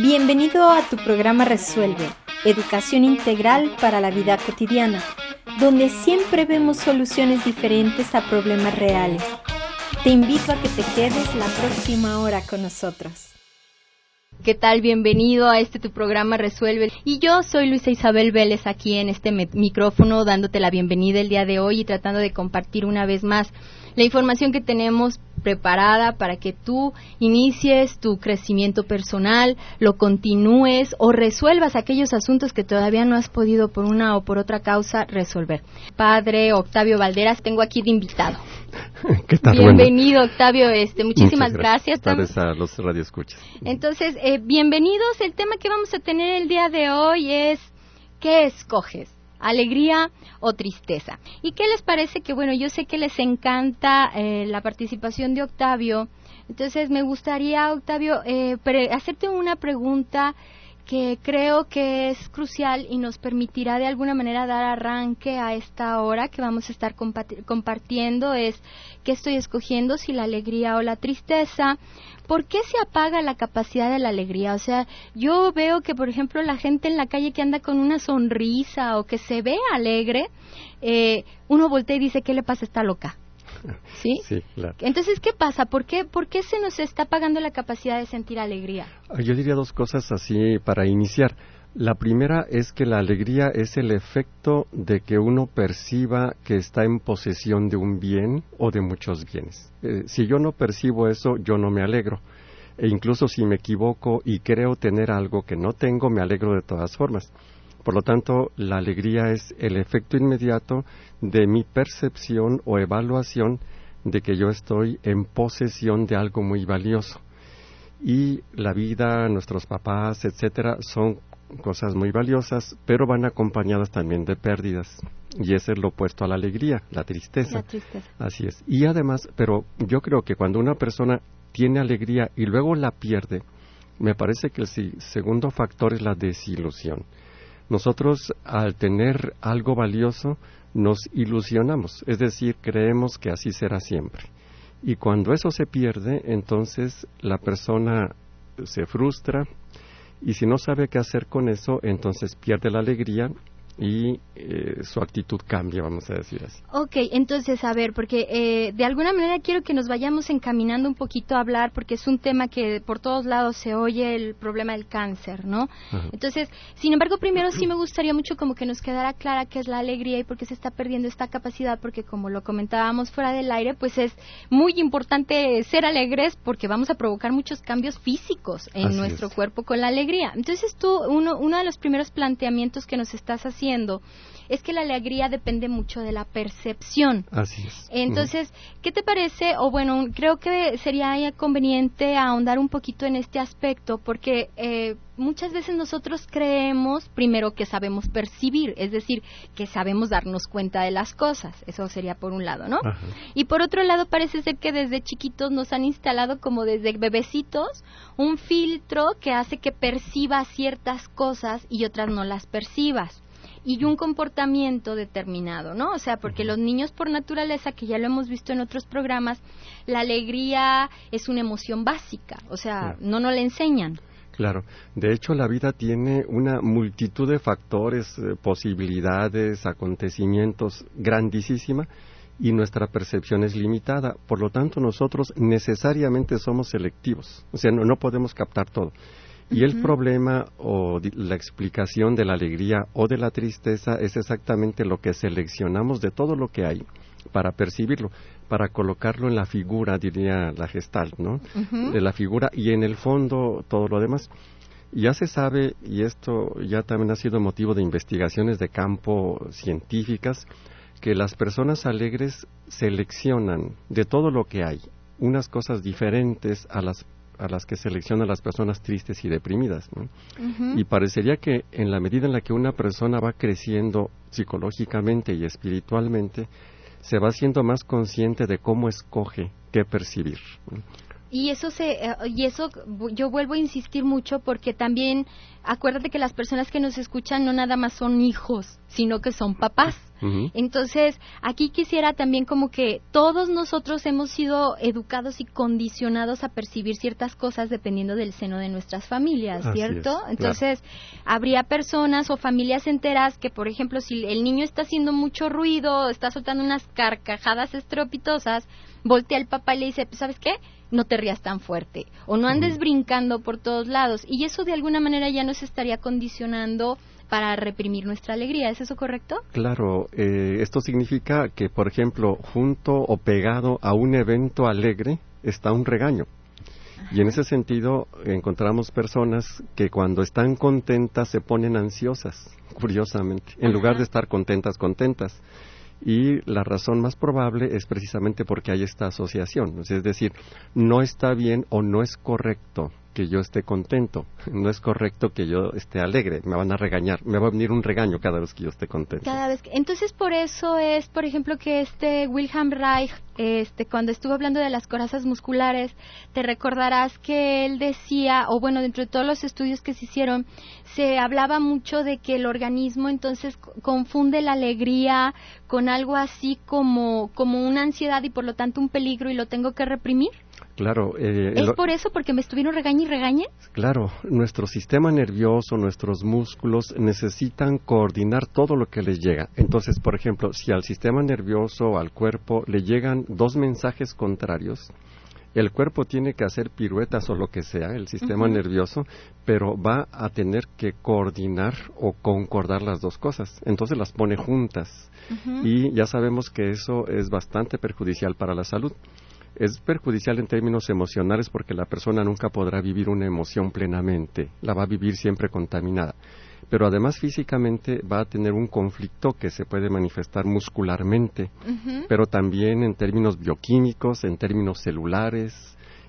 Bienvenido a tu programa Resuelve, educación integral para la vida cotidiana, donde siempre vemos soluciones diferentes a problemas reales. Te invito a que te quedes la próxima hora con nosotros. ¿Qué tal? Bienvenido a tu programa Resuelve. Y yo soy Luisa Isabel Vélez aquí en este micrófono dándote la bienvenida el día de hoy y tratando de compartir una vez más la información que tenemos preparada para que tú inicies tu crecimiento personal, lo continúes o resuelvas aquellos asuntos que todavía no has podido por una o por otra causa resolver. Padre Octavio Valderas, tengo aquí de invitado. ¿Qué tal? Bienvenido, bueno. Octavio, muchísimas gracias. Gracias a los radioescuchas. Entonces, bienvenidos. El tema que vamos a tener el día de hoy es ¿qué escoges? ¿Alegría o tristeza? ¿Y qué les parece? Que bueno, yo sé que les encanta la participación de Octavio. Entonces, me gustaría, Octavio, hacerte una pregunta que creo que es crucial y nos permitirá de alguna manera dar arranque a esta hora que vamos a estar compartiendo. Es ¿qué estoy escogiendo? Si la alegría o la tristeza. ¿Por qué se apaga la capacidad de la alegría? O sea, yo veo que, por ejemplo, la gente en la calle que anda con una sonrisa o que se ve alegre, uno voltea y dice, ¿qué le pasa? Está loca. ¿Sí? Sí, claro. Entonces, ¿qué pasa? ¿Por qué se nos está apagando la capacidad de sentir alegría? Yo diría dos cosas así para iniciar. La primera es que la alegría es el efecto de que uno perciba que está en posesión de un bien o de muchos bienes. Si yo no percibo eso, yo no me alegro. E incluso si me equivoco y creo tener algo que no tengo, me alegro de todas formas. Por lo tanto, la alegría es el efecto inmediato de mi percepción o evaluación de que yo estoy en posesión de algo muy valioso. Y la vida, nuestros papás, etcétera, son cosas muy valiosas, pero van acompañadas también de pérdidas. Y ese es lo opuesto a la alegría, la tristeza. La tristeza. Así es. Y además, pero yo creo que cuando una persona tiene alegría y luego la pierde, me parece que el segundo factor es la desilusión. Nosotros, al tener algo valioso, nos ilusionamos, es decir, creemos que así será siempre. Y cuando eso se pierde, entonces la persona se frustra y si no sabe qué hacer con eso, entonces pierde la alegría y su actitud cambia, vamos a decir así. Ok, entonces, a ver, porque de alguna manera quiero que nos vayamos encaminando un poquito a hablar, porque es un tema que por todos lados se oye, el problema del cáncer, ¿no? Ajá. Entonces, sin embargo, primero sí me gustaría mucho como que nos quedara clara qué es la alegría y por qué se está perdiendo esta capacidad, porque como lo comentábamos fuera del aire, pues es muy importante ser alegres porque vamos a provocar muchos cambios físicos en así nuestro es. cuerpo con la alegría. Entonces tú, uno de los primeros planteamientos que nos estás haciendo es que la alegría depende mucho de la percepción. Así es. Entonces, ¿qué te parece? O bueno, creo que sería conveniente ahondar un poquito en este aspecto porque muchas veces nosotros creemos primero que sabemos percibir, es decir, que sabemos darnos cuenta de las cosas. Eso sería por un lado, ¿no? Ajá. Y por otro lado parece ser que desde chiquitos nos han instalado como desde bebecitos un filtro que hace que percibas ciertas cosas y otras no las percibas. Y un comportamiento determinado, ¿no? O sea, porque los niños por naturaleza, que ya lo hemos visto en otros programas, la alegría es una emoción básica, o sea, no nos la enseñan. Claro, de hecho la vida tiene una multitud de factores, posibilidades, acontecimientos grandísima y nuestra percepción es limitada, por lo tanto nosotros necesariamente somos selectivos, o sea, no podemos captar todo. Y el problema o la explicación de la alegría o de la tristeza es exactamente lo que seleccionamos de todo lo que hay para percibirlo, para colocarlo en la figura, diría la Gestalt, ¿no? De la figura y en el fondo todo lo demás. Ya se sabe, y esto ya también ha sido motivo de investigaciones de campo científicas, que las personas alegres seleccionan de todo lo que hay unas cosas diferentes a las que seleccionan las personas tristes y deprimidas, ¿no? Y parecería que en la medida en la que una persona va creciendo psicológicamente y espiritualmente, se va siendo más consciente de cómo escoge qué percibir, ¿no? Y eso yo vuelvo a insistir mucho porque también acuérdate que las personas que nos escuchan no nada más son hijos, sino que son papás. Ujú. Entonces, aquí quisiera también como que todos nosotros hemos sido educados y condicionados a percibir ciertas cosas dependiendo del seno de nuestras familias, Así ¿cierto? es, Entonces, habría personas o familias enteras que, por ejemplo, si el niño está haciendo mucho ruido, está soltando unas carcajadas estrepitosas, voltea al papá y le dice, ¿sabes qué? No te rías tan fuerte, o no andes brincando por todos lados, y eso de alguna manera ya nos estaría condicionando para reprimir nuestra alegría, ¿es eso correcto? Claro, esto significa que, por ejemplo, junto o pegado a un evento alegre está un regaño. Y en ese sentido encontramos personas que cuando están contentas se ponen ansiosas, curiosamente, en lugar de estar contentas. Y la razón más probable es precisamente porque hay esta asociación. Es decir, no está bien o no es correcto que yo esté contento, no es correcto que yo esté alegre, me van a regañar, me va a venir un regaño cada vez que yo esté contento. Entonces por eso es, por ejemplo, que Wilhelm Reich, cuando estuvo hablando de las corazas musculares, te recordarás que él decía, o bueno, dentro de todos los estudios que se hicieron, se hablaba mucho de que el organismo entonces confunde la alegría con algo así como una ansiedad y por lo tanto un peligro y lo tengo que reprimir. Claro. ¿Es por eso? ¿Porque me estuvieron regañe y regañe? Claro, nuestro sistema nervioso, nuestros músculos necesitan coordinar todo lo que les llega. Entonces, por ejemplo, si al sistema nervioso o al cuerpo le llegan dos mensajes contrarios, el cuerpo tiene que hacer piruetas o lo que sea, el sistema nervioso, pero va a tener que coordinar o concordar las dos cosas. Entonces las pone juntas. Y ya sabemos que eso es bastante perjudicial para la salud. Es perjudicial en términos emocionales porque la persona nunca podrá vivir una emoción plenamente, la va a vivir siempre contaminada. Pero además físicamente va a tener un conflicto que se puede manifestar muscularmente, pero también en términos bioquímicos, en términos celulares,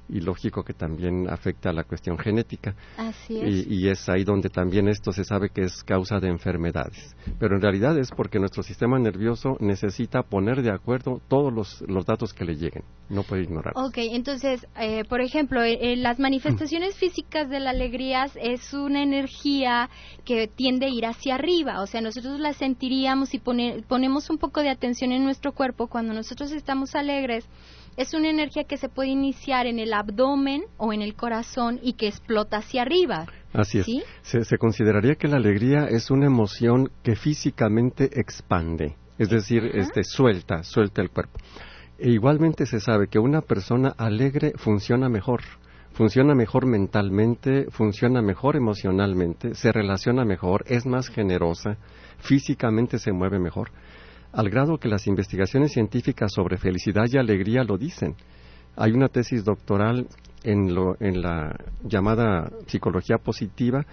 y lógico que también afecta a la cuestión genética. Así es. Y es ahí donde también esto se sabe que es causa de enfermedades. Pero en realidad es porque nuestro sistema nervioso necesita poner de acuerdo todos los datos que le lleguen. No puede ignorarlos. Ok, entonces, por ejemplo, las manifestaciones físicas de la alegría es una energía que tiende a ir hacia arriba. O sea, nosotros la sentiríamos y ponemos un poco de atención en nuestro cuerpo cuando nosotros estamos alegres. Es una energía que se puede iniciar en el abdomen o en el corazón y que explota hacia arriba. Así es. ¿Sí? Se consideraría que la alegría es una emoción que físicamente expande, es decir, suelta el cuerpo. E igualmente se sabe que una persona alegre funciona mejor mentalmente, funciona mejor emocionalmente, se relaciona mejor, es más generosa, físicamente se mueve mejor. Al grado que las investigaciones científicas sobre felicidad y alegría lo dicen. Hay una tesis doctoral en la llamada psicología positiva,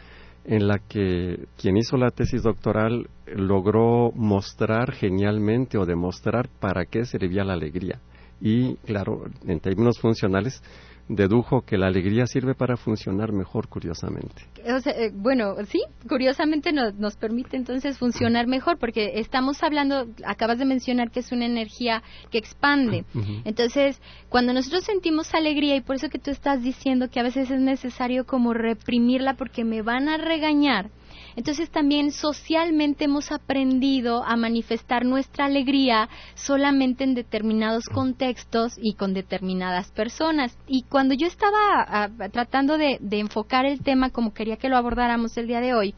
en la que quien hizo la tesis doctoral logró mostrar genialmente o demostrar para qué servía la alegría. Y, claro, en términos funcionales, dedujo que la alegría sirve para funcionar mejor, curiosamente. O sea, bueno, sí, curiosamente nos permite entonces funcionar mejor, porque estamos hablando, acabas de mencionar que es una energía que expande. Entonces, cuando nosotros sentimos alegría, y por eso que tú estás diciendo que a veces es necesario como reprimirla porque me van a regañar, entonces también socialmente hemos aprendido a manifestar nuestra alegría solamente en determinados contextos y con determinadas personas. Y cuando yo estaba tratando de enfocar el tema como quería que lo abordáramos el día de hoy,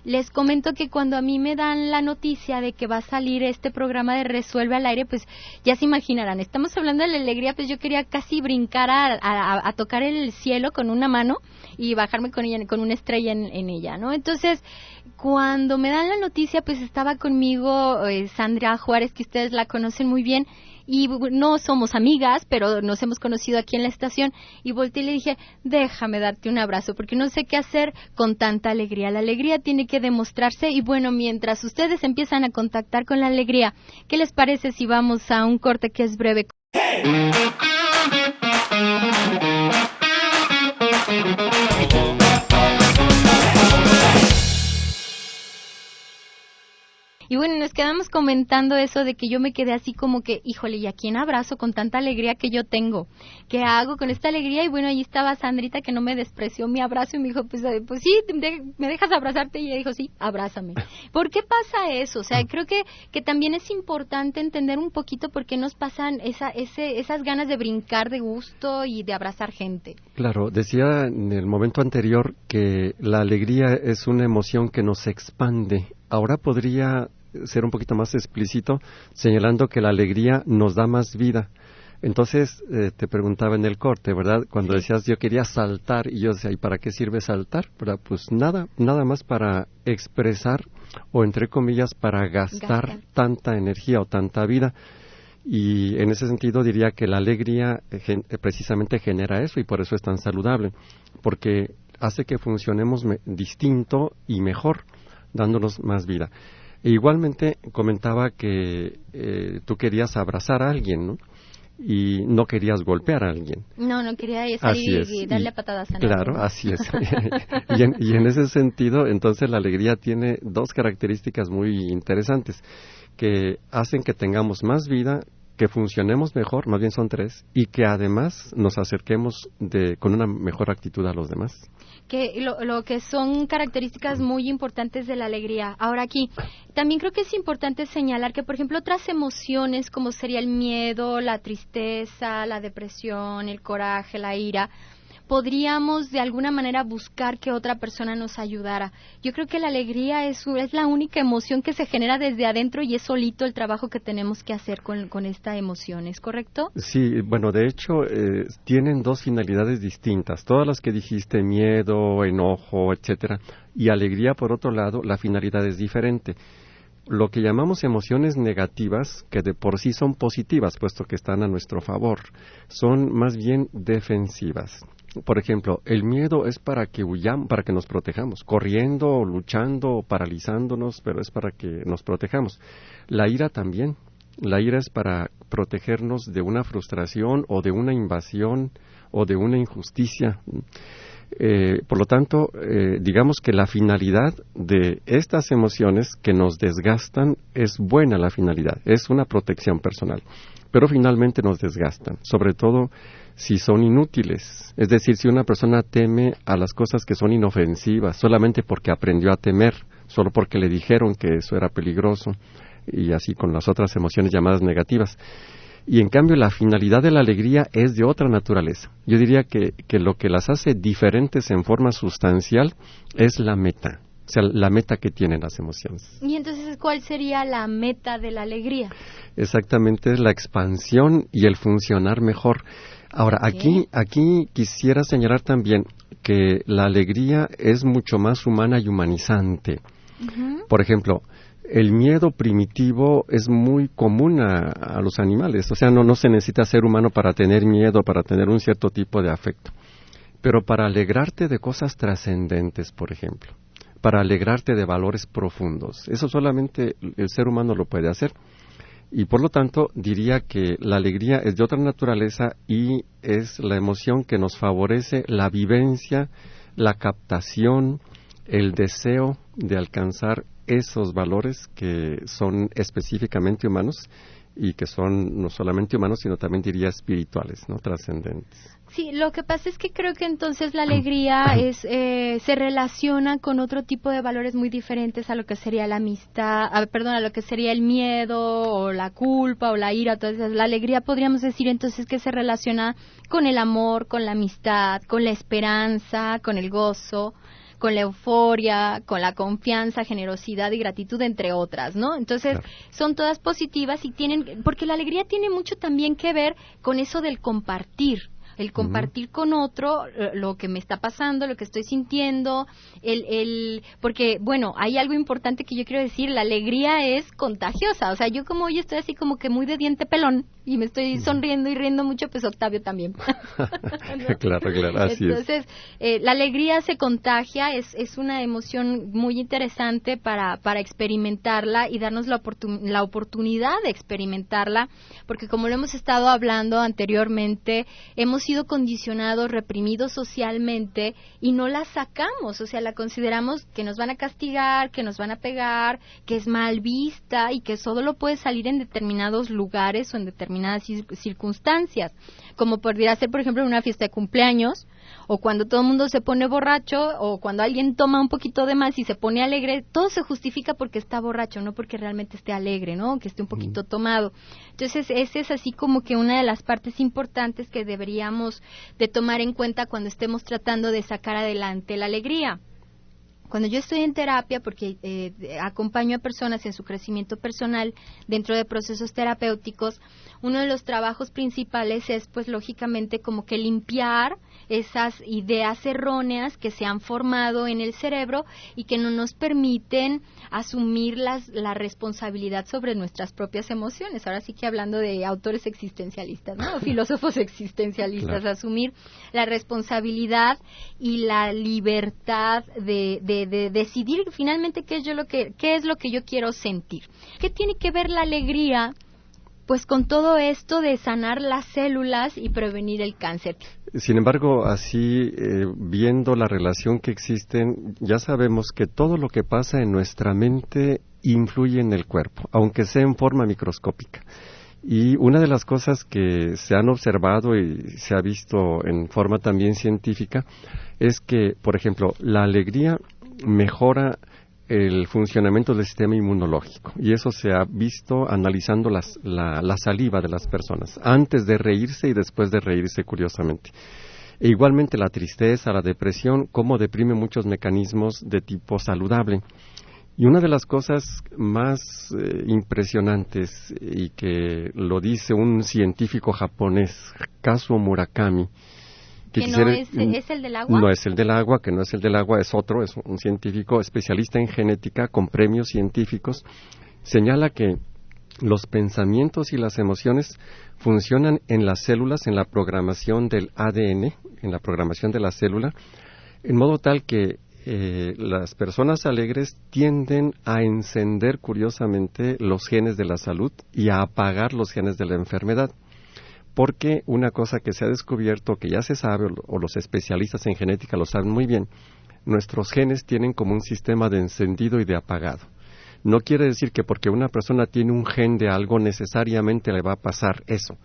les comento que cuando a mí me dan la noticia de que va a salir este programa de Resuelve al Aire, pues ya se imaginarán, estamos hablando de la alegría, pues yo quería casi brincar a tocar el cielo con una mano y bajarme con ella, con una estrella en ella, ¿no? Entonces, cuando me dan la noticia, pues estaba conmigo Sandra Juárez, que ustedes la conocen muy bien, y no somos amigas, pero nos hemos conocido aquí en la estación, y volteé y le dije, déjame darte un abrazo, porque no sé qué hacer con tanta alegría. La alegría tiene que demostrarse, y bueno, mientras ustedes empiezan a contactar con la alegría, ¿qué les parece si vamos a un corte que es breve? Y bueno, nos quedamos comentando eso de que yo me quedé así como que, híjole, ¿y a quién abrazo con tanta alegría que yo tengo? ¿Qué hago con esta alegría? Y bueno, ahí estaba Sandrita que no me despreció mi abrazo y me dijo, pues sí, ¿me dejas abrazarte? Y ella dijo, sí, abrázame. ¿Por qué pasa eso? O sea, creo que también es importante entender un poquito por qué nos pasan esas ganas de brincar de gusto y de abrazar gente. Claro, decía en el momento anterior que la alegría es una emoción que nos expande. Ahora podría ser un poquito más explícito señalando que la alegría nos da más vida. Entonces, te preguntaba en el corte, ¿verdad? Cuando decías yo quería saltar, y yo decía, ¿y para qué sirve saltar? ¿Verdad? Pues nada más para expresar, o entre comillas, para gastar tanta energía o tanta vida. Y en ese sentido diría que la alegría precisamente genera eso, y por eso es tan saludable, porque hace que funcionemos distinto y mejor, dándonos más vida. E igualmente comentaba que tú querías abrazar a alguien, ¿no? Y no querías golpear a alguien. No quería salir y darle patadas a nadie. Claro, así es. y en ese sentido, entonces la alegría tiene dos características muy interesantes que hacen que tengamos más vida, que funcionemos mejor, más bien son tres, y que además nos acerquemos con una mejor actitud a los demás. Que lo que son características muy importantes de la alegría. Ahora aquí, también creo que es importante señalar que, por ejemplo, otras emociones como sería el miedo, la tristeza, la depresión, el coraje, la ira, podríamos de alguna manera buscar que otra persona nos ayudara. Yo creo que la alegría es la única emoción que se genera desde adentro y es solito el trabajo que tenemos que hacer con esta emoción, ¿es correcto? Sí, bueno, de hecho tienen dos finalidades distintas. Todas las que dijiste, miedo, enojo, etcétera, y alegría, por otro lado, la finalidad es diferente. Lo que llamamos emociones negativas, que de por sí son positivas, puesto que están a nuestro favor, son más bien defensivas. Por ejemplo, el miedo es para que huyamos, para que nos protejamos, corriendo, luchando, paralizándonos, pero es para que nos protejamos. La ira también. La ira es para protegernos de una frustración o de una invasión o de una injusticia. Por lo tanto, digamos que la finalidad de estas emociones que nos desgastan es buena la finalidad, es una protección personal, pero finalmente nos desgastan, sobre todo si son inútiles. Es decir, si una persona teme a las cosas que son inofensivas solamente porque aprendió a temer, solo porque le dijeron que eso era peligroso, y así con las otras emociones llamadas negativas. Y en cambio la finalidad de la alegría es de otra naturaleza. Yo diría que lo que las hace diferentes en forma sustancial es la meta, o sea, la meta que tienen las emociones. Y entonces, ¿cuál sería la meta de la alegría? Exactamente, es la expansión y el funcionar mejor. Ahora, aquí quisiera señalar también que la alegría es mucho más humana y humanizante. Uh-huh. Por ejemplo, el miedo primitivo es muy común a los animales, o sea, no se necesita ser humano para tener miedo, para tener un cierto tipo de afecto. Pero para alegrarte de cosas trascendentes, por ejemplo, para alegrarte de valores profundos, eso solamente el ser humano lo puede hacer. Y por lo tanto, diría que la alegría es de otra naturaleza y es la emoción que nos favorece la vivencia, la captación, el deseo de alcanzar esos valores que son específicamente humanos y que son no solamente humanos, sino también diría espirituales, ¿no? Trascendentes. Sí, lo que pasa es que creo que entonces la alegría se relaciona con otro tipo de valores muy diferentes a lo que sería la amistad, a lo que sería el miedo o la culpa o la ira. Entonces, la alegría podríamos decir entonces que se relaciona con el amor, con la amistad, con la esperanza, con el gozo, con la euforia, con la confianza, generosidad y gratitud, entre otras, ¿no? Entonces, claro, son todas positivas y porque la alegría tiene mucho también que ver con eso del compartir. El compartir con otro lo que me está pasando, lo que estoy sintiendo, porque, bueno, hay algo importante que yo quiero decir, la alegría es contagiosa, o sea, yo como hoy estoy así como que muy de diente pelón y me estoy sonriendo y riendo mucho, pues Octavio también. ¿No? Claro, así Entonces, la alegría se contagia, es una emoción muy interesante para experimentarla y darnos la oportunidad de experimentarla, porque como lo hemos estado hablando anteriormente, hemos sido condicionados, reprimidos socialmente y no la sacamos, o sea, la consideramos que nos van a castigar, que nos van a pegar, que es mal vista y que solo lo puede salir en determinados lugares o en determinadas circunstancias, como podría ser, por ejemplo, en una fiesta de cumpleaños, o cuando todo el mundo se pone borracho, o cuando alguien toma un poquito de más y se pone alegre. Todo se justifica porque está borracho, no porque realmente esté alegre, ¿no? Que esté un poquito tomado. Entonces, ese es así como que una de las partes importantes que deberíamos de tomar en cuenta cuando estemos tratando de sacar adelante la alegría. Cuando yo estoy en terapia, porque acompaño a personas en su crecimiento personal dentro de procesos terapéuticos, uno de los trabajos principales es, pues, lógicamente, como que limpiar esas ideas erróneas que se han formado en el cerebro y que no nos permiten asumir la responsabilidad sobre nuestras propias emociones. Ahora sí que hablando de autores existencialistas, ¿no? Filósofos existencialistas, claro. Asumir la responsabilidad y la libertad de decidir finalmente qué es lo que yo quiero sentir. ¿Qué tiene que ver la alegría, pues, con todo esto de sanar las células y prevenir el cáncer? Sin embargo, así, viendo la relación que existen, ya sabemos que todo lo que pasa en nuestra mente influye en el cuerpo, aunque sea en forma microscópica. Y una de las cosas que se han observado y se ha visto en forma también científica es que, por ejemplo, la alegría mejora el funcionamiento del sistema inmunológico, y eso se ha visto analizando la saliva de las personas antes de reírse y después de reírse, curiosamente. E igualmente la tristeza, la depresión, cómo deprime muchos mecanismos de tipo saludable. Y una de las cosas más impresionantes, y que lo dice un científico japonés, Kazuo Murakami, que no es el del agua. No es el del agua, que no es el del agua, es otro, es un científico especialista en genética con premios científicos. Señala que los pensamientos y las emociones funcionan en las células, en la programación del ADN, en la programación de la célula, en modo tal que las personas alegres tienden a encender, curiosamente, los genes de la salud y a apagar los genes de la enfermedad. Porque una cosa que se ha descubierto, que ya se sabe, o los especialistas en genética lo saben muy bien, nuestros genes tienen como un sistema de encendido y de apagado. No quiere decir que porque una persona tiene un gen de algo necesariamente le va a pasar eso.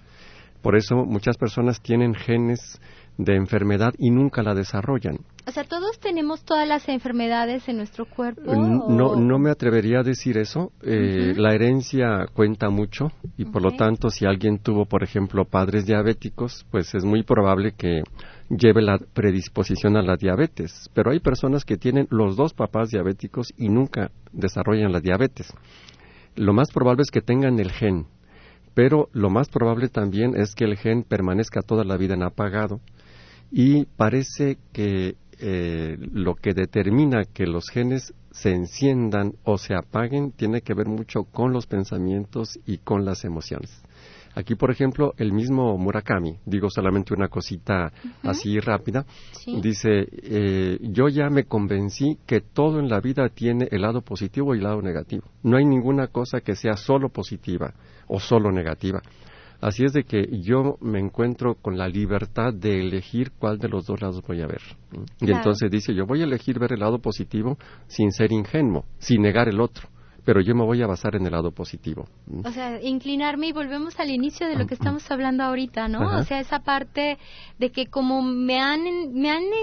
Por eso muchas personas tienen genes de enfermedad y nunca la desarrollan. O sea, ¿todos tenemos todas las enfermedades en nuestro cuerpo? No me atrevería a decir eso. La herencia cuenta mucho y por lo tanto, si alguien tuvo, por ejemplo, padres diabéticos, pues es muy probable que lleve la predisposición a la diabetes. Pero hay personas que tienen los dos papás diabéticos y nunca desarrollan la diabetes. Lo más probable es que tengan el gen, pero lo más probable también es que el gen permanezca toda la vida en apagado. Y parece que lo que determina que los genes se enciendan o se apaguen tiene que ver mucho con los pensamientos y con las emociones. Aquí, por ejemplo, el mismo Murakami, digo solamente una cosita así rápida, sí. Dice, yo ya me convencí que todo en la vida tiene el lado positivo y el lado negativo. No hay ninguna cosa que sea solo positiva o solo negativa. Así es de que yo me encuentro con la libertad de elegir cuál de los dos lados voy a ver. Y claro. Entonces dice, yo voy a elegir ver el lado positivo sin ser ingenuo, sin negar el otro. Pero yo me voy a basar en el lado positivo. O sea, inclinarme, y volvemos al inicio de lo que estamos hablando ahorita, ¿no? Ajá. O sea, esa parte de que como me han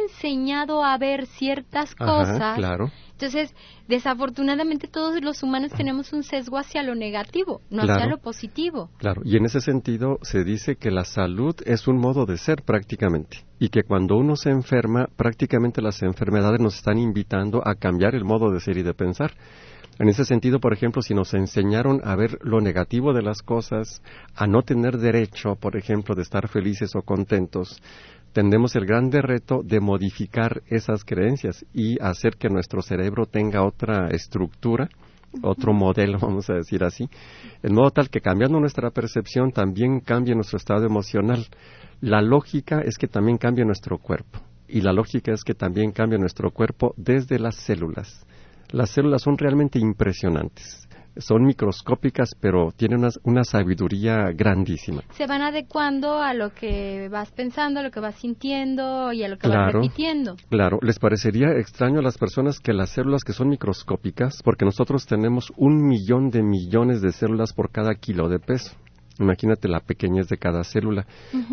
enseñado a ver ciertas cosas, claro. Entonces, desafortunadamente todos los humanos tenemos un sesgo hacia lo negativo, no hacia lo positivo. Claro, y en ese sentido se dice que la salud es un modo de ser prácticamente, y que cuando uno se enferma, prácticamente las enfermedades nos están invitando a cambiar el modo de ser y de pensar. En ese sentido, por ejemplo, si nos enseñaron a ver lo negativo de las cosas, a no tener derecho, por ejemplo, de estar felices o contentos, tendremos el grande reto de modificar esas creencias y hacer que nuestro cerebro tenga otra estructura, otro modelo, vamos a decir así, en modo tal que cambiando nuestra percepción también cambie nuestro estado emocional. La lógica es que también cambie nuestro cuerpo, y la lógica es que también cambie nuestro cuerpo desde las células. Las células son realmente impresionantes. son microscópicas, pero tienen una sabiduría grandísima. Se van adecuando a lo que vas pensando, a lo que vas sintiendo y a lo que vas repitiendo. Claro, les parecería extraño a las personas que las células que son microscópicas, porque nosotros tenemos 1.000.000 de millones de células por cada kilo de peso. Imagínate la pequeñez de cada célula.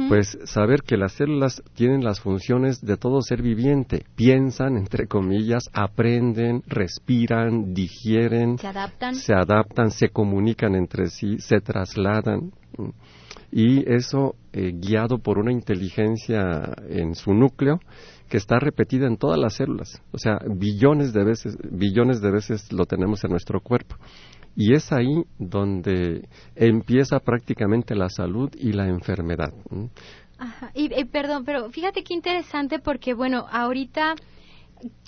Pues saber que las células tienen las funciones de todo ser viviente. Piensan, entre comillas, aprenden, respiran, digieren. Se adaptan, se comunican entre sí, se trasladan. Y eso guiado por una inteligencia en su núcleo que está repetida en todas las células. O sea, billones de veces lo tenemos en nuestro cuerpo. Y es ahí donde empieza prácticamente la salud y la enfermedad. Ajá. Y perdón, pero fíjate qué interesante porque, bueno, ahorita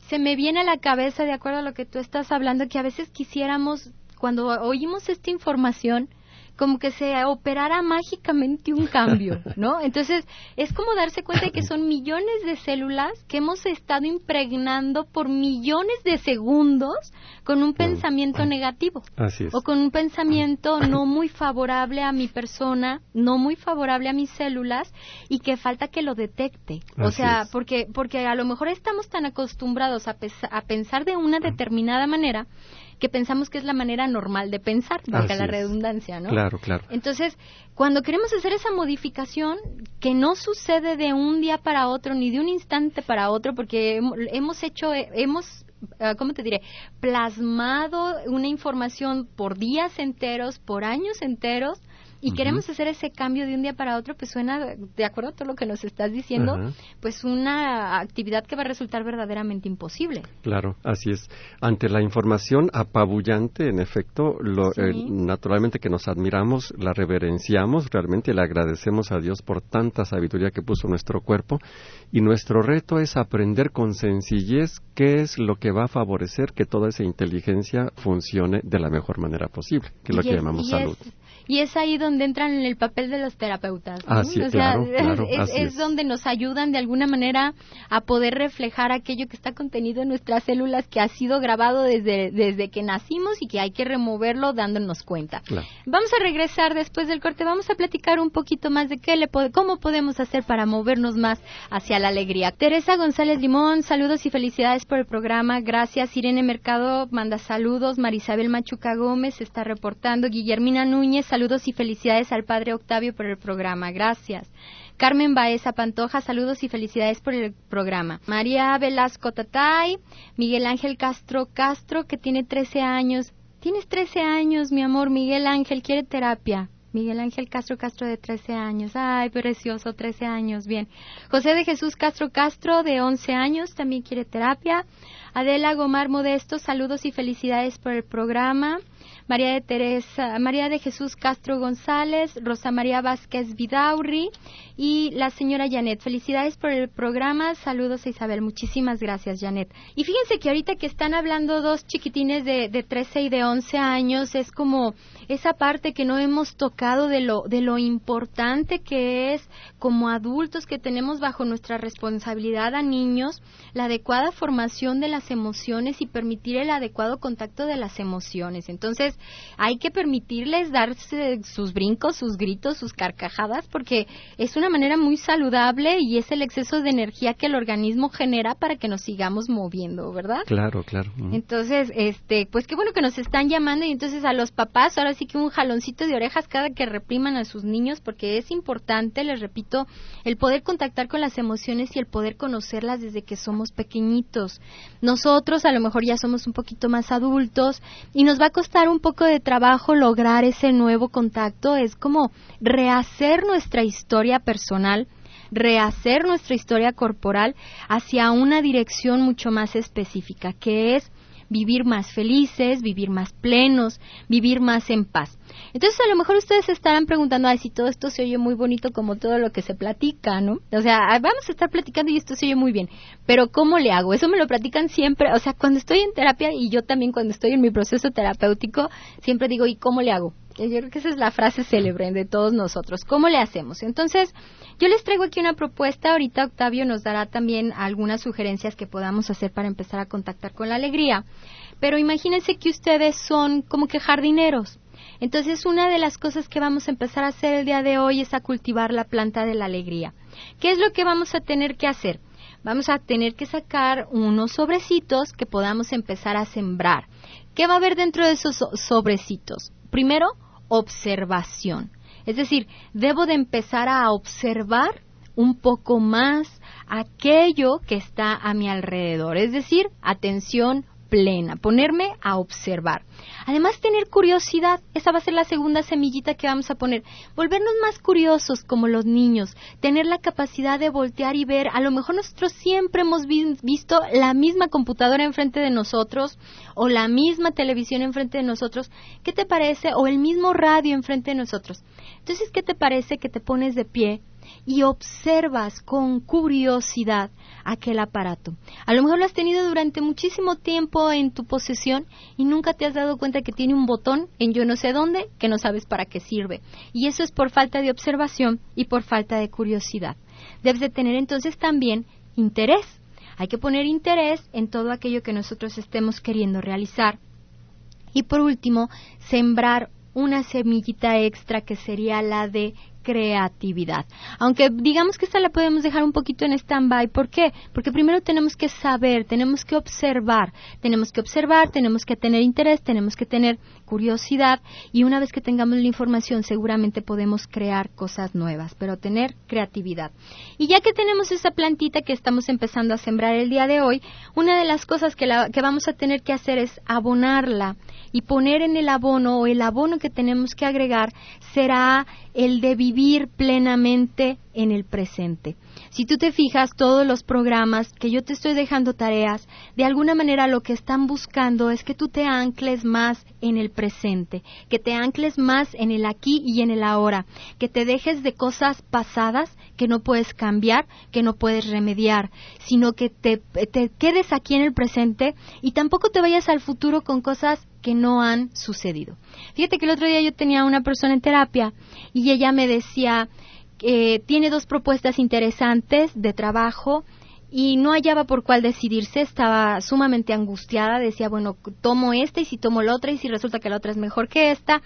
se me viene a la cabeza, de acuerdo a lo que tú estás hablando, que a veces quisiéramos, cuando oímos esta información, como que se operara mágicamente un cambio, ¿no? Entonces, es como darse cuenta de que son millones de células que hemos estado impregnando por millones de segundos con un pensamiento negativo. Así es. O con un pensamiento no muy favorable a mi persona, no muy favorable a mis células, y que falta que lo detecte. O sea, porque a lo mejor estamos tan acostumbrados a pensar de una determinada manera que pensamos que es la manera normal de pensar, valga la redundancia, ¿no? Claro. Entonces, cuando queremos hacer esa modificación, que no sucede de un día para otro, ni de un instante para otro, porque hemos ¿cómo te diré? Plasmado una información por días enteros, por años enteros, y queremos hacer ese cambio de un día para otro, pues suena, de acuerdo a todo lo que nos estás diciendo, pues una actividad que va a resultar verdaderamente imposible. Claro, así es. Ante la información apabullante, en efecto, naturalmente que nos admiramos, la reverenciamos, realmente le agradecemos a Dios por tanta sabiduría que puso en nuestro cuerpo, y nuestro reto es aprender con sencillez qué es lo que va a favorecer que toda esa inteligencia funcione de la mejor manera posible, que es lo que llamamos salud. Y es ahí donde entran en el papel de los terapeutas, ¿no? Así, o sea, claro, es donde nos ayudan de alguna manera a poder reflejar aquello que está contenido en nuestras células, que ha sido grabado desde que nacimos y que hay que removerlo dándonos cuenta. Claro. Vamos a regresar después del corte, vamos a platicar un poquito más de cómo podemos hacer para movernos más hacia la alegría. Teresa González Limón, saludos y felicidades por el programa, gracias. Irene Mercado manda saludos, Marisabel Machuca Gómez se está reportando, Guillermina Núñez, saludos y felicidades al padre Octavio por el programa, gracias. Carmen Baeza Pantoja, saludos y felicidades por el programa. María Velasco Tatay, Miguel Ángel Castro, que tiene 13 años. Tienes 13 años, mi amor, Miguel Ángel, quiere terapia. Miguel Ángel Castro de 13 años. Ay, precioso, 13 años, bien. José de Jesús Castro, de 11 años, también quiere terapia. Adela Gomar Modesto, saludos y felicidades por el programa. María de Jesús Castro González, Rosa María Vázquez Vidaurri y la señora Janet. Felicidades por el programa, saludos a Isabel, muchísimas gracias, Janet. Y fíjense que ahorita que están hablando dos chiquitines de 13 y de 11 años, es como esa parte que no hemos tocado de lo importante que es como adultos que tenemos bajo nuestra responsabilidad a niños, la adecuada formación de las emociones y permitir el adecuado contacto de las emociones. Entonces, hay que permitirles darse sus brincos, sus gritos, sus carcajadas, porque es una manera muy saludable y es el exceso de energía que el organismo genera para que nos sigamos moviendo, ¿verdad? Claro. Entonces, pues qué bueno que nos están llamando, y entonces a los papás ahora sí que un jaloncito de orejas cada que repriman a sus niños, porque es importante, les repito, el poder contactar con las emociones y el poder conocerlas desde que somos pequeñitos. Nosotros a lo mejor ya somos un poquito más adultos y nos va a costar un poco de trabajo lograr ese nuevo contacto. Es como rehacer nuestra historia personal, rehacer nuestra historia corporal hacia una dirección mucho más específica, que es vivir más felices, vivir más plenos, vivir más en paz. Entonces, a lo mejor ustedes se estarán preguntando, ay, si todo esto se oye muy bonito como todo lo que se platica, ¿no? O sea, vamos a estar platicando y esto se oye muy bien, pero ¿cómo le hago? Eso me lo platican siempre, o sea, cuando estoy en terapia y yo también cuando estoy en mi proceso terapéutico, siempre digo, ¿y cómo le hago? Yo creo que esa es la frase célebre de todos nosotros. ¿Cómo le hacemos? Entonces, yo les traigo aquí una propuesta. Ahorita Octavio nos dará también algunas sugerencias que podamos hacer para empezar a contactar con la alegría. Pero imagínense que ustedes son como que jardineros. Entonces, una de las cosas que vamos a empezar a hacer el día de hoy es a cultivar la planta de la alegría. ¿Qué es lo que vamos a tener que hacer? Vamos a tener que sacar unos sobrecitos que podamos empezar a sembrar. ¿Qué va a haber dentro de esos sobrecitos? Primero, observación. Es decir, debo de empezar a observar un poco más aquello que está a mi alrededor. Es decir, atención plena, ponerme a observar. Además, tener curiosidad, esa va a ser la segunda semillita que vamos a poner. Volvernos más curiosos como los niños, tener la capacidad de voltear y ver. A lo mejor nosotros siempre hemos visto la misma computadora enfrente de nosotros o la misma televisión enfrente de nosotros. ¿Qué te parece? O el mismo radio enfrente de nosotros. Entonces, ¿qué te parece que te pones de pie y observas con curiosidad aquel aparato? A lo mejor lo has tenido durante muchísimo tiempo en tu posesión y nunca te has dado cuenta que tiene un botón en yo no sé dónde que no sabes para qué sirve. Y eso es por falta de observación y por falta de curiosidad. Debes de tener entonces también interés. Hay que poner interés en todo aquello que nosotros estemos queriendo realizar. Y por último, sembrar una semillita extra que sería la de creatividad. Aunque digamos que esta la podemos dejar un poquito en stand-by. ¿Por qué? Porque primero tenemos que saber, tenemos que observar, tenemos que tener interés, tenemos que tener curiosidad, y una vez que tengamos la información seguramente podemos crear cosas nuevas, pero tener creatividad. Y ya que tenemos esa plantita que estamos empezando a sembrar el día de hoy, una de las cosas que vamos a tener que hacer es abonarla, y poner en el abono, o el abono que tenemos que agregar será el de vivir plenamente en el presente. Si tú te fijas, todos los programas que yo te estoy dejando tareas, de alguna manera lo que están buscando es que tú te ancles más en el presente, que te ancles más en el aquí y en el ahora, que te dejes de cosas pasadas que no puedes cambiar, que no puedes remediar, sino que te quedes aquí en el presente y tampoco te vayas al futuro con cosas que no han sucedido. Fíjate que el otro día yo tenía una persona en terapia y ella me decía que tiene 2 propuestas interesantes de trabajo y no hallaba por cuál decidirse, estaba sumamente angustiada, decía, bueno, tomo esta y si tomo la otra y si resulta que la otra es mejor que esta.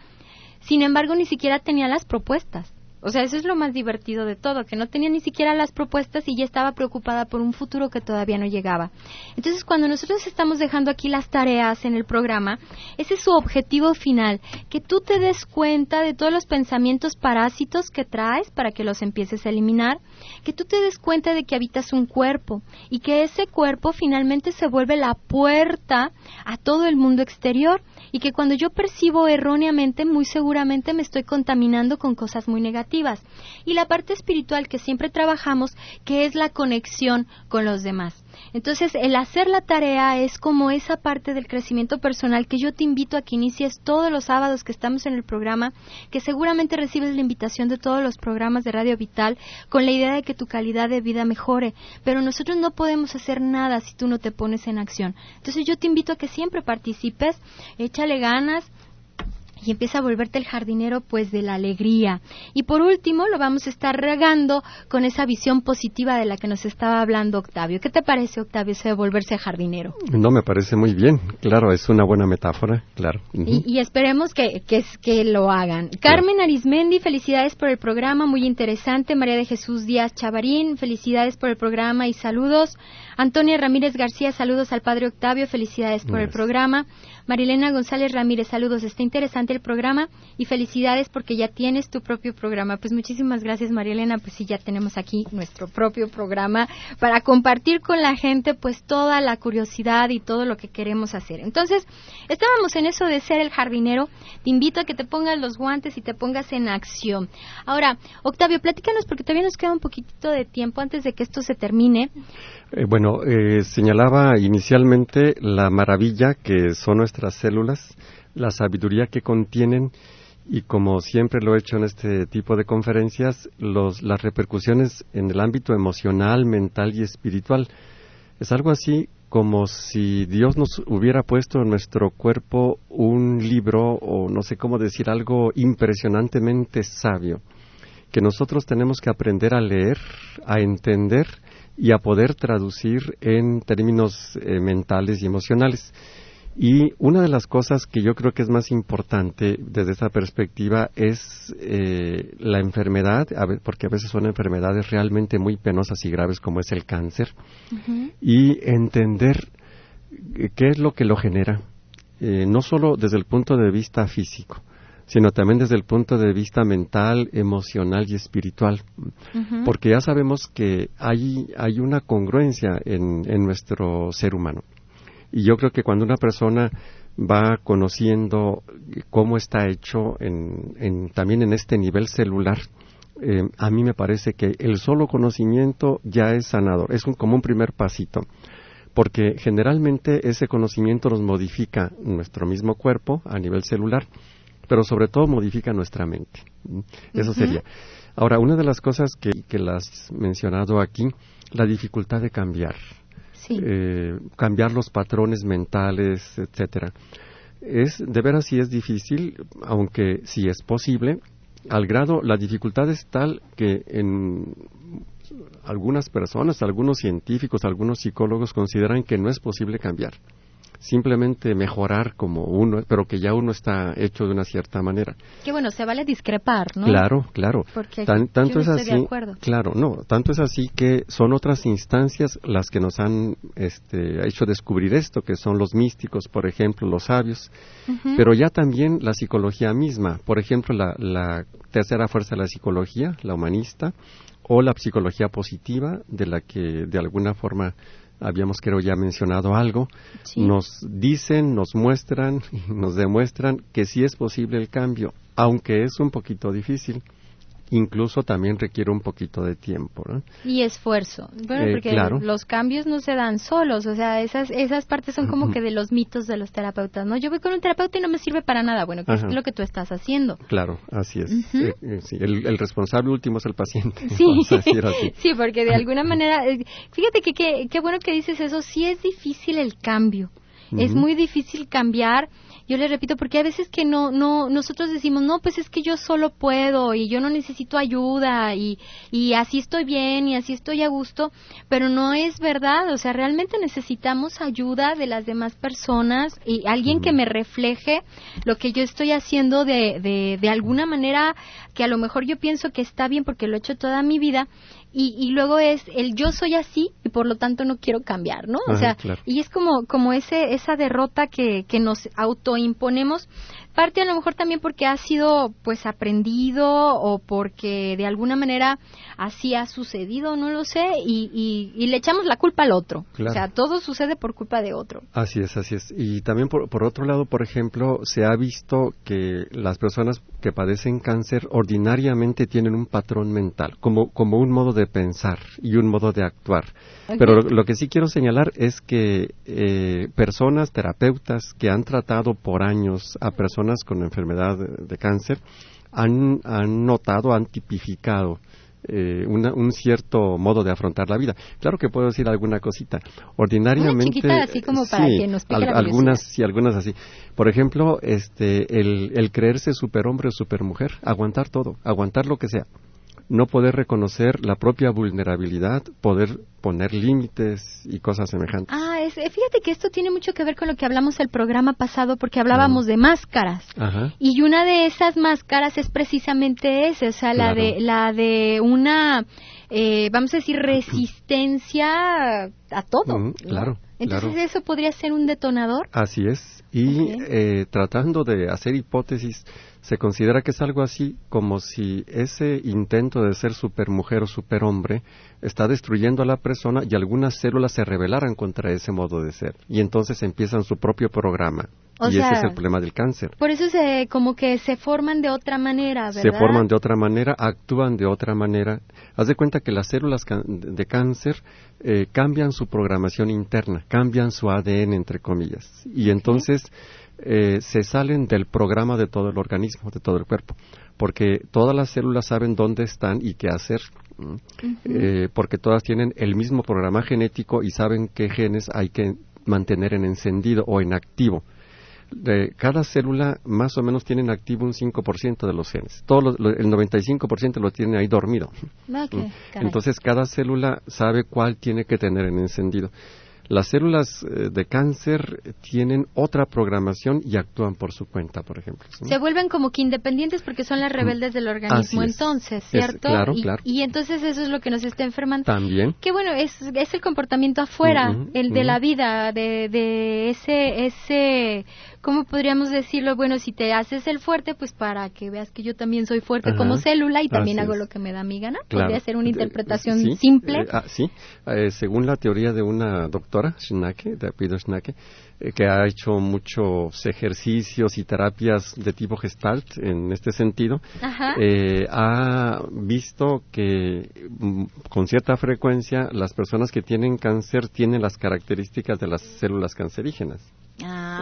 Sin embargo, ni siquiera tenía las propuestas. O sea, eso es lo más divertido de todo, que no tenía ni siquiera las propuestas y ya estaba preocupada por un futuro que todavía no llegaba. Entonces, cuando nosotros estamos dejando aquí las tareas en el programa, ese es su objetivo final, que tú te des cuenta de todos los pensamientos parásitos que traes para que los empieces a eliminar, que tú te des cuenta de que habitas un cuerpo y que ese cuerpo finalmente se vuelve la puerta a todo el mundo exterior, y que cuando yo percibo erróneamente, muy seguramente me estoy contaminando con cosas muy negativas. Y la parte espiritual que siempre trabajamos, que es la conexión con los demás. Entonces, el hacer la tarea es como esa parte del crecimiento personal que yo te invito a que inicies todos los sábados que estamos en el programa, que seguramente recibes la invitación de todos los programas de Radio Vital con la idea de que tu calidad de vida mejore, pero nosotros no podemos hacer nada si tú no te pones en acción. Entonces, yo te invito a que siempre participes, échale ganas y empieza a volverte el jardinero pues de la alegría. Y por último lo vamos a estar regando con esa visión positiva de la que nos estaba hablando Octavio. ¿Qué te parece, Octavio, eso de volverse jardinero? No, me parece muy bien, claro, es una buena metáfora, claro. Y esperemos que lo hagan. Carmen Arismendi, felicidades por el programa, muy interesante. María de Jesús Díaz Chavarín, felicidades por el programa y saludos. Antonia Ramírez García, saludos al Padre Octavio, felicidades por el programa. Marilena González Ramírez, saludos, está interesante el programa y felicidades porque ya tienes tu propio programa. Pues muchísimas gracias, Marilena, pues sí, ya tenemos aquí nuestro propio programa para compartir con la gente pues toda la curiosidad y todo lo que queremos hacer. Entonces, estábamos en eso de ser el jardinero. Te invito a que te pongas los guantes y te pongas en acción. Ahora, Octavio, platícanos porque todavía nos queda un poquitito de tiempo antes de que esto se termine. Señalaba inicialmente la maravilla que son nuestras células, la sabiduría que contienen y, como siempre lo he hecho en este tipo de conferencias, las repercusiones en el ámbito emocional, mental y espiritual. Es algo así como si Dios nos hubiera puesto en nuestro cuerpo un libro, o no sé cómo decir, algo impresionantemente sabio, que nosotros tenemos que aprender a leer, a entender y a poder traducir en términos mentales y emocionales. Y una de las cosas que yo creo que es más importante desde esa perspectiva es la enfermedad, porque a veces son enfermedades realmente muy penosas y graves como es el cáncer, y entender qué es lo que lo genera, no solo desde el punto de vista físico, sino también desde el punto de vista mental, emocional y espiritual, porque ya sabemos que hay una congruencia en nuestro ser humano. Y yo creo que cuando una persona va conociendo cómo está hecho también en este nivel celular, a mí me parece que el solo conocimiento ya es sanador, es como un primer pasito, porque generalmente ese conocimiento nos modifica nuestro mismo cuerpo a nivel celular, pero sobre todo modifica nuestra mente. Eso sería. Ahora, una de las cosas que las has mencionado aquí, la dificultad de cambiar. Sí. Cambiar los patrones mentales, etcétera. De veras sí es difícil, aunque sí es posible. Al grado, la dificultad es tal que en algunas personas, algunos científicos, algunos psicólogos consideran que no es posible cambiar. Simplemente mejorar como uno, pero que ya uno está hecho de una cierta manera. Que bueno, se vale discrepar, ¿no? Claro. Porque Tanto yo es no así, estoy de acuerdo. Claro, no, tanto es así que son otras instancias las que nos han hecho descubrir esto, que son los místicos, por ejemplo, los sabios, pero ya también la psicología misma, por ejemplo, la tercera fuerza de la psicología, la humanista, o la psicología positiva, de la que de alguna forma habíamos, creo, ya mencionado algo, sí. Nos dicen, nos muestran, nos demuestran que sí es posible el cambio, aunque es un poquito difícil, incluso también requiere un poquito de tiempo, ¿no? Y esfuerzo, bueno, porque claro. Los cambios no se dan solos, o sea, esas partes son como que de los mitos de los terapeutas, ¿no? Yo voy con un terapeuta y no me sirve para nada, bueno, ¿qué es lo que tú estás haciendo? Claro, así es. Sí, el responsable último es el paciente. Sí, vamos a decir así. Sí, porque de alguna manera, fíjate que qué bueno que dices eso, sí es difícil el cambio. Es muy difícil cambiar, yo le repito, porque a veces que nosotros decimos, no, pues es que yo solo puedo y yo no necesito ayuda y así estoy bien y así estoy a gusto, pero no es verdad, o sea, realmente necesitamos ayuda de las demás personas y alguien que me refleje lo que yo estoy haciendo de alguna manera que a lo mejor yo pienso que está bien porque lo he hecho toda mi vida. Y luego es el yo soy así y por lo tanto no quiero cambiar, ¿no? O sea, claro. Y es como esa derrota que nos autoimponemos, parte a lo mejor también porque ha sido pues aprendido o porque de alguna manera así ha sucedido, no lo sé, y le echamos la culpa al otro. Claro. O sea, todo sucede por culpa de otro. Así es. Y también por otro lado, por ejemplo, se ha visto que las personas que padecen cáncer ordinariamente tienen un patrón mental, como un modo de pensar y un modo de actuar. Okay. Pero lo que sí quiero señalar es que personas, terapeutas que han tratado por años a personas con enfermedad de cáncer han notado, han tipificado un cierto modo de afrontar la vida. Claro que puedo decir alguna cosita. Ordinariamente, una chiquita, así como para que nos pique la algunas así. Por ejemplo, el creerse superhombre o supermujer, aguantar todo, aguantar lo que sea. No poder reconocer la propia vulnerabilidad, poder poner límites y cosas semejantes. Fíjate que esto tiene mucho que ver con lo que hablamos el programa pasado, porque hablábamos de máscaras. Ajá. Y una de esas máscaras es precisamente esa, o sea, claro. la de una, vamos a decir, resistencia a todo. ¿no? Claro. Entonces, claro. ¿eso podría ser un detonador? Así es. Y tratando de hacer hipótesis, se considera que es algo así como si ese intento de ser supermujer o superhombre está destruyendo a la persona y algunas células se rebelaran contra ese modo de ser. Y entonces empiezan su propio programa. Ese es el problema del cáncer. Por eso como que se forman de otra manera, ¿verdad? Se forman de otra manera, actúan de otra manera. Haz de cuenta que las células de cáncer cambian su programación interna, cambian su ADN, entre comillas. Y entonces se salen del programa de todo el organismo, de todo el cuerpo, porque todas las células saben dónde están y qué hacer, porque todas tienen el mismo programa genético y saben qué genes hay que mantener en encendido o en activo. Cada célula más o menos tiene en activo un 5% de los genes. El 95% lo tiene ahí dormido. Okay, entonces cada célula sabe cuál tiene que tener en encendido. Las células de cáncer tienen otra programación y actúan por su cuenta, por ejemplo. ¿Sí? Se vuelven como que independientes porque son las rebeldes del organismo, entonces, ¿cierto? Claro. Y entonces eso es lo que nos está enfermando. También. Que bueno, es el comportamiento afuera, el de la vida, de ese, ¿cómo podríamos decirlo? Bueno, si te haces el fuerte, pues para que veas que yo también soy fuerte como célula y también hago lo que me da mi gana. Claro. Podría ser una interpretación simple. Según la teoría de una doctora, Schnake, de apellido Schnake, que ha hecho muchos ejercicios y terapias de tipo Gestalt en este sentido, ha visto que con cierta frecuencia las personas que tienen cáncer tienen las características de las células cancerígenas.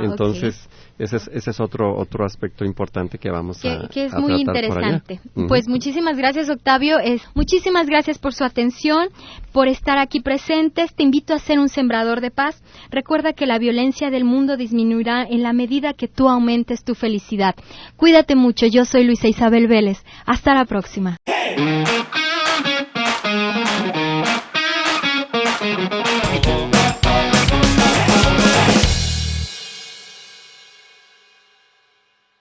Entonces, ese es otro aspecto importante que vamos a que es muy interesante. Pues muchísimas gracias, Octavio. Muchísimas gracias por su atención, por estar aquí presentes. Te invito a ser un sembrador de paz. Recuerda que la violencia del mundo disminuirá en la medida que tú aumentes tu felicidad. Cuídate mucho. Yo soy Luisa Isabel Vélez. Hasta la próxima.